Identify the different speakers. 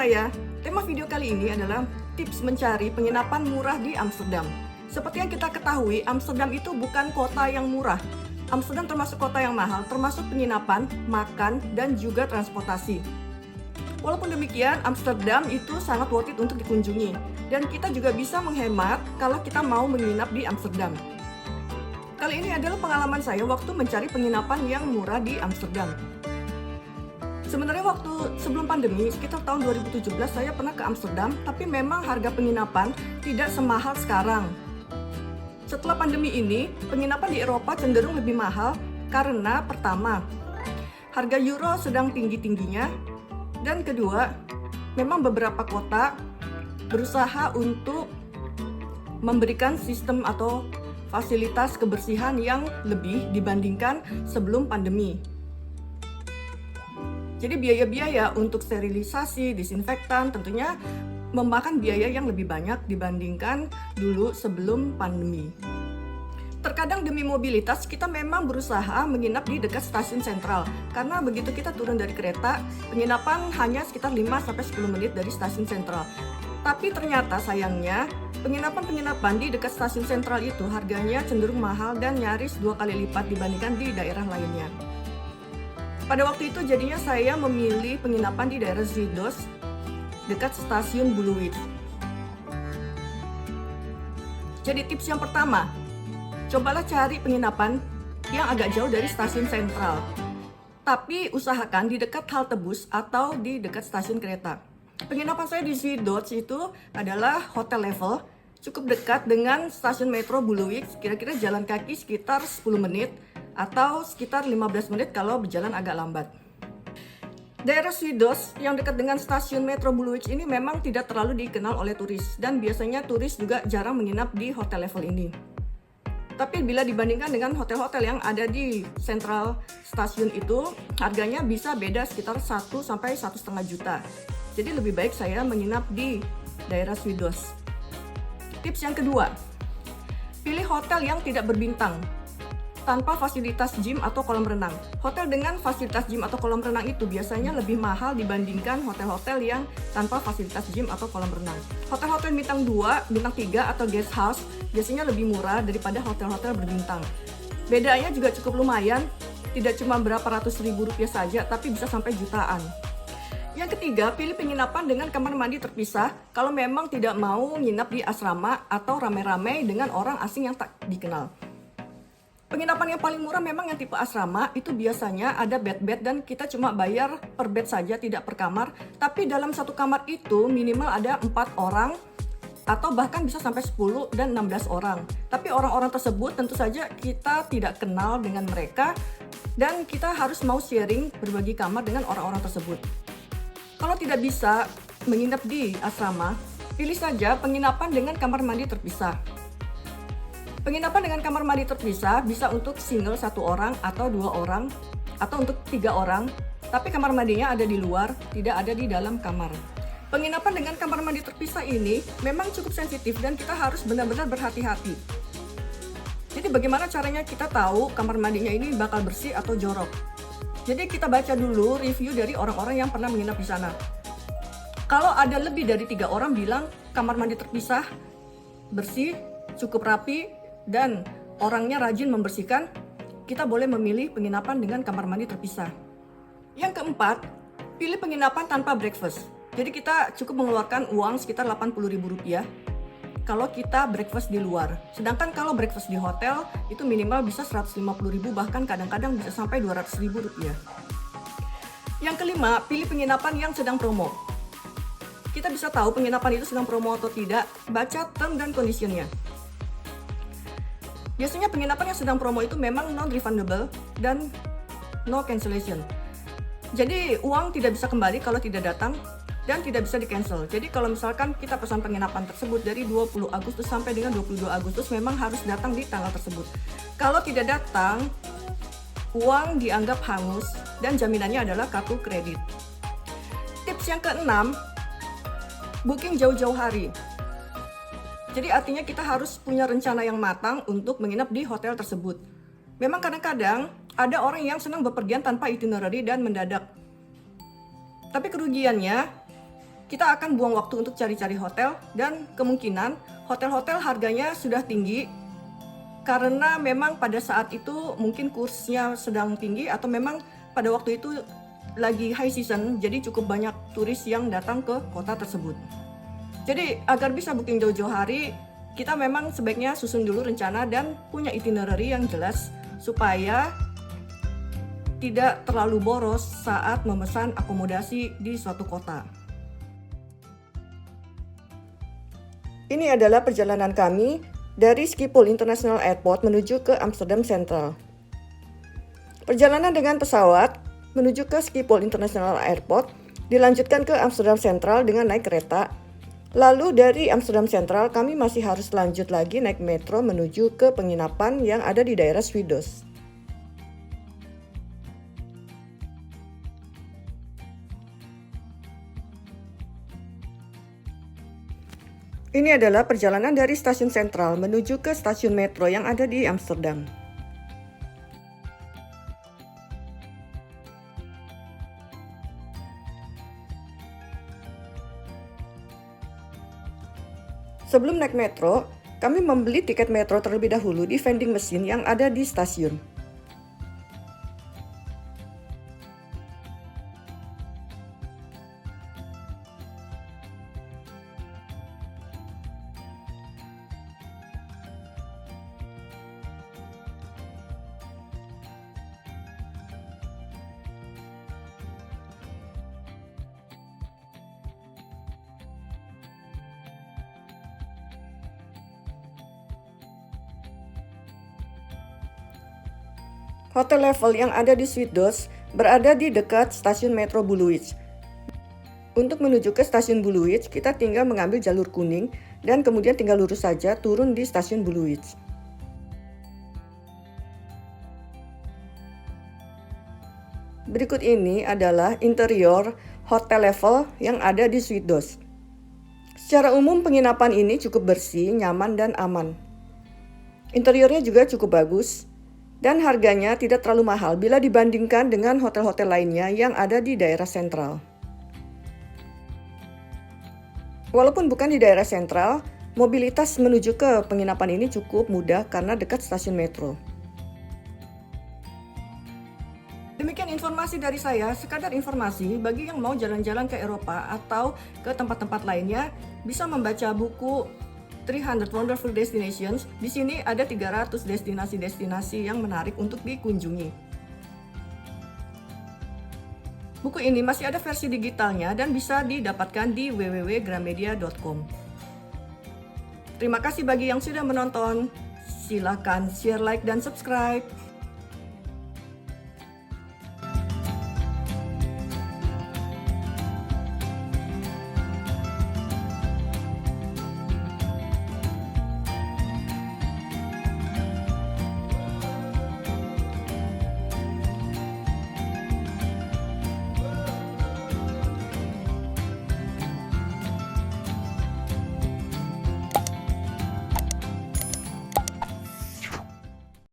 Speaker 1: saya. Tema video kali ini adalah tips mencari penginapan murah di Amsterdam. Seperti yang kita ketahui, Amsterdam itu bukan kota yang murah. Amsterdam termasuk kota yang mahal, termasuk penginapan, makan, dan juga transportasi. Walaupun demikian, Amsterdam itu sangat worth it untuk dikunjungi. Dan kita juga bisa menghemat kalau kita mau menginap di Amsterdam. Kali ini adalah pengalaman saya waktu mencari penginapan yang murah di Amsterdam. Sebenarnya waktu sebelum pandemi, sekitar tahun 2017 saya pernah ke Amsterdam, tapi memang harga penginapan tidak semahal sekarang. Setelah pandemi ini, penginapan di Eropa cenderung lebih mahal karena pertama, harga euro sedang tinggi-tingginya, dan kedua, memang beberapa kota berusaha untuk memberikan sistem atau fasilitas kebersihan yang lebih dibandingkan sebelum pandemi. Jadi biaya-biaya untuk sterilisasi, disinfektan tentunya memakan biaya yang lebih banyak dibandingkan dulu sebelum pandemi. Terkadang demi mobilitas kita memang berusaha menginap di dekat stasiun sentral. Karena begitu kita turun dari kereta, penginapan hanya sekitar 5-10 menit dari stasiun sentral. Tapi ternyata sayangnya, penginapan-penginapan di dekat stasiun sentral itu harganya cenderung mahal dan nyaris 2 kali lipat dibandingkan di daerah lainnya. Pada waktu itu jadinya saya memilih penginapan di daerah Zuidoost dekat stasiun Buluwijk. Jadi tips yang pertama, cobalah cari penginapan yang agak jauh dari stasiun sentral. Tapi usahakan di dekat halte bus atau di dekat stasiun kereta. Penginapan saya di Zuidoost itu adalah hotel level, cukup dekat dengan stasiun metro Buluwijk, kira-kira jalan kaki sekitar 10 menit. Atau sekitar 15 menit kalau berjalan agak lambat. Daerah Zuidoost yang dekat dengan stasiun metro Buluwijk ini memang tidak terlalu dikenal oleh turis, dan biasanya turis juga jarang menginap di hotel level ini. Tapi bila dibandingkan dengan hotel-hotel yang ada di sentral stasiun itu, harganya bisa beda sekitar 1-1,5 juta. Jadi lebih baik saya menginap di daerah Zuidoost. Tips yang kedua, pilih hotel yang tidak berbintang, tanpa fasilitas gym atau kolam renang. Hotel dengan fasilitas gym atau kolam renang itu biasanya lebih mahal dibandingkan hotel-hotel yang tanpa fasilitas gym atau kolam renang. Hotel-hotel bintang 2, bintang 3 atau guest house biasanya lebih murah daripada hotel-hotel berbintang. Bedanya juga cukup lumayan, tidak cuma berapa ratus ribu rupiah saja, tapi bisa sampai jutaan. Yang ketiga, pilih penginapan dengan kamar mandi terpisah kalau memang tidak mau nginap di asrama atau rame-rame dengan orang asing yang tak dikenal. Penginapan yang paling murah memang yang tipe asrama, itu biasanya ada bed dan kita cuma bayar per bed saja, tidak per kamar. Tapi dalam satu kamar itu minimal ada 4 orang atau bahkan bisa sampai 10 dan 16 orang. Tapi orang-orang tersebut tentu saja kita tidak kenal dengan mereka dan kita harus mau sharing berbagi kamar dengan orang-orang tersebut. Kalau tidak bisa menginap di asrama, pilih saja penginapan dengan kamar mandi terpisah. Penginapan dengan kamar mandi terpisah bisa untuk single 1 orang atau 2 orang atau untuk 3 orang, tapi kamar mandinya ada di luar, tidak ada di dalam kamar. Penginapan dengan kamar mandi terpisah ini memang cukup sensitif dan kita harus benar-benar berhati-hati. Jadi bagaimana caranya kita tahu kamar mandinya ini bakal bersih atau jorok? Jadi kita baca dulu review dari orang-orang yang pernah menginap di sana. Kalau ada lebih dari 3 orang bilang kamar mandi terpisah, bersih, cukup rapi, dan orangnya rajin membersihkan, kita boleh memilih penginapan dengan kamar mandi terpisah. Yang keempat, pilih penginapan tanpa breakfast. Jadi kita cukup mengeluarkan uang sekitar 80 ribu rupiah kalau kita breakfast di luar. Sedangkan kalau breakfast di hotel itu minimal bisa 150 ribu, bahkan kadang-kadang bisa sampai 200 ribu rupiah. Yang kelima, pilih penginapan yang sedang promo. Kita bisa tahu penginapan itu sedang promo atau tidak, baca term dan conditionnya. Biasanya penginapan yang sedang promo itu memang non-refundable dan no cancellation. Jadi uang tidak bisa kembali kalau tidak datang dan tidak bisa di-cancel. Jadi kalau misalkan kita pesan penginapan tersebut dari 20 Agustus sampai dengan 22 Agustus memang harus datang di tanggal tersebut. Kalau tidak datang, uang dianggap hangus dan jaminannya adalah kartu kredit. Tips yang keenam, booking jauh-jauh hari. Jadi artinya kita harus punya rencana yang matang untuk menginap di hotel tersebut. Memang kadang-kadang ada orang yang senang bepergian tanpa itinerary dan mendadak. Tapi kerugiannya, kita akan buang waktu untuk cari-cari hotel, dan kemungkinan hotel-hotel harganya sudah tinggi karena memang pada saat itu mungkin kursnya sedang tinggi atau memang pada waktu itu lagi high season, jadi cukup banyak turis yang datang ke kota tersebut. Jadi agar bisa booking jauh-jauh hari, kita memang sebaiknya susun dulu rencana dan punya itinerary yang jelas supaya tidak terlalu boros saat memesan akomodasi di suatu kota. Ini adalah perjalanan kami dari Schiphol International Airport menuju ke Amsterdam Central. Perjalanan dengan pesawat menuju ke Schiphol International Airport dilanjutkan ke Amsterdam Central dengan naik kereta. Lalu dari Amsterdam Central kami masih harus lanjut lagi naik metro menuju ke penginapan yang ada di daerah Swidos. Ini adalah perjalanan dari stasiun sentral menuju ke stasiun metro yang ada di Amsterdam. Sebelum naik metro, kami membeli tiket metro terlebih dahulu di vending machine yang ada di stasiun. Hotel level yang ada di Swidos berada di dekat stasiun metro Buluwich. Untuk menuju ke stasiun Buluwich, kita tinggal mengambil jalur kuning dan kemudian tinggal lurus saja turun di stasiun Buluwich. Berikut ini adalah interior hotel level yang ada di Swidos. Secara umum penginapan ini cukup bersih, nyaman, dan aman. Interiornya juga cukup bagus. Dan harganya tidak terlalu mahal bila dibandingkan dengan hotel-hotel lainnya yang ada di daerah sentral. Walaupun bukan di daerah sentral, mobilitas menuju ke penginapan ini cukup mudah karena dekat stasiun metro. Demikian informasi dari saya, sekadar informasi bagi yang mau jalan-jalan ke Eropa atau ke tempat-tempat lainnya, bisa membaca buku 300 Wonderful Destinations. Di sini ada 300 destinasi-destinasi yang menarik untuk dikunjungi. Buku ini masih ada versi digitalnya dan bisa didapatkan di www.gramedia.com. Terima kasih bagi yang sudah menonton. Silakan share, like, dan subscribe.